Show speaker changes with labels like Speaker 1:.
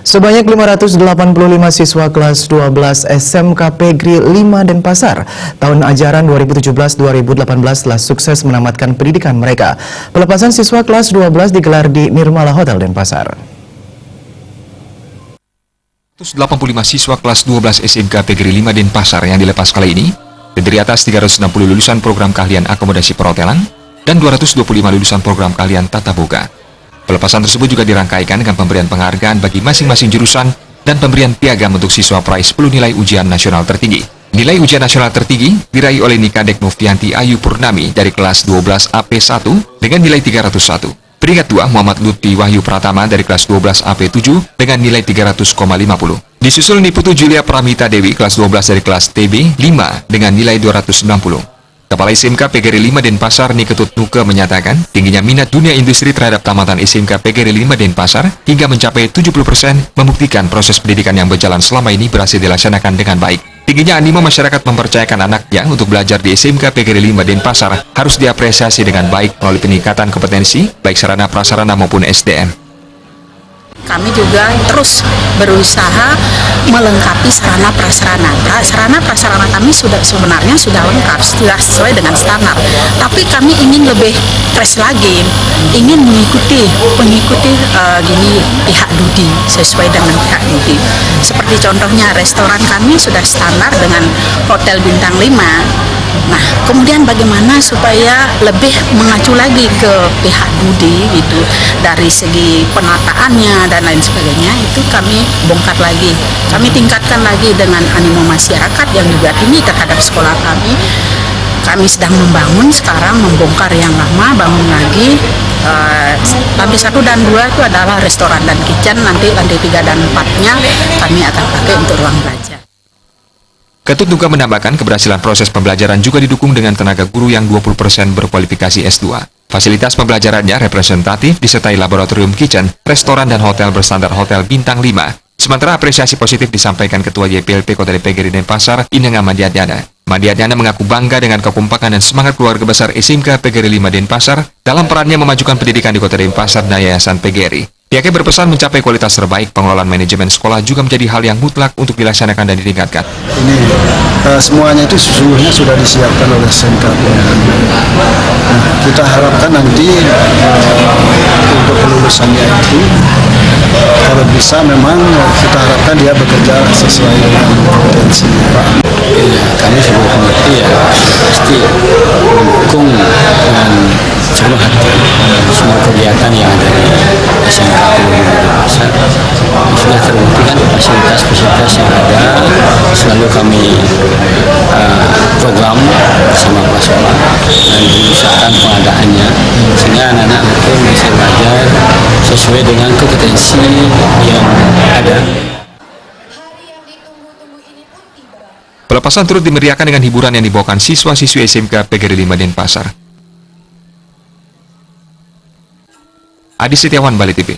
Speaker 1: Sebanyak 585 siswa kelas 12 SMK Pegri 5 Denpasar tahun ajaran 2017-2018 telah sukses menamatkan pendidikan mereka. Pelepasan siswa kelas 12 digelar di Nirmala Hotel Denpasar.
Speaker 2: 185 siswa kelas 12 SMK Pegri 5 Denpasar yang dilepas kali ini terdiri atas 360 lulusan program keahlian akomodasi perhotelan dan 225 lulusan program keahlian tata boga. Pelepasan tersebut juga dirangkaikan dengan pemberian penghargaan bagi masing-masing jurusan dan pemberian piagam untuk siswa peraih 10 nilai ujian nasional tertinggi. Nilai ujian nasional tertinggi diraih oleh Nikadek Muftianti Ayu Purnami dari kelas 12 AP1 dengan nilai 301. Peringkat 2 Muhammad Lutfi Wahyu Pratama dari kelas 12 AP7 dengan nilai 300,50. Disusul Niputu Julia Pramita Dewi kelas 12 dari kelas TB 5 dengan nilai 290. Kepala SMK Pegri 5 Denpasar Niketut Nuke menyatakan tingginya minat dunia industri terhadap tamatan SMK Pegri 5 Denpasar hingga mencapai 70% membuktikan proses pendidikan yang berjalan selama ini berhasil dilaksanakan dengan baik. Tingginya animo masyarakat mempercayakan anaknya untuk belajar di SMK Pegri 5 Denpasar harus diapresiasi dengan baik melalui peningkatan kompetensi baik sarana prasarana maupun SDM.
Speaker 3: Kami juga terus berusaha melengkapi sarana prasarana. Sarana prasarana kami sebenarnya sudah lengkap, sudah sesuai dengan standar. Tapi kami ingin lebih fresh lagi, ingin mengikuti pihak Dudi, sesuai dengan pihak Dudi. Seperti contohnya restoran kami sudah standar dengan hotel bintang 5. Nah, kemudian bagaimana supaya lebih mengacu lagi ke pihak Dudi gitu, dari segi penataannya dan lain sebagainya, itu kami bongkar lagi, kami tingkatkan lagi dengan animo masyarakat yang juga tinggi terhadap sekolah kami. Kami sedang membangun sekarang, membongkar yang lama, bangun lagi. Lantai 1 dan 2 itu adalah restoran dan kitchen, nanti lantai 3 dan 4-nya kami akan pakai untuk ruang belajar.
Speaker 2: Ketut juga menambahkan keberhasilan proses pembelajaran juga didukung dengan tenaga guru yang 20% berkualifikasi S2. Fasilitas pembelajarannya representatif disertai laboratorium kitchen, restoran dan hotel berstandar hotel bintang 5. Sementara apresiasi positif disampaikan Ketua YPLP Kota Pegri Denpasar, Ineng Madiadyana. Madiadyana mengaku bangga dengan kekompakan dan semangat keluarga besar SMK Pegri 5 Denpasar dalam perannya memajukan pendidikan di Kota Denpasar dan Yayasan Pegri. Pihaknya berpesan mencapai kualitas terbaik, pengelolaan manajemen sekolah juga menjadi hal yang mutlak untuk dilaksanakan dan ditingkatkan.
Speaker 4: Ini semuanya itu sesungguhnya sudah disiapkan oleh SMK. Kita harapkan nanti untuk kelulusannya itu, kalau bisa memang kita harapkan dia bekerja sesuai dengan kompetensinya, Pak.
Speaker 5: Ya, kami sebagai pengerti ya pasti mendukung dengan seluruh hati semua kegiatan yang ada di SMK Pegri Denpasar. Sudah terbukti kan fasilitas yang ada, selalu kami program bersama kepala sekolah dan diusahakan pengadaannya sehingga anak-anak itu bisa belajar sesuai dengan kompetensi yang ada.
Speaker 2: Pelepasan turut dimeriahkan dengan hiburan yang dibawakan siswa-siswi SMK Pegri 5 Denpasar. Adi Setiawan, Bali TV.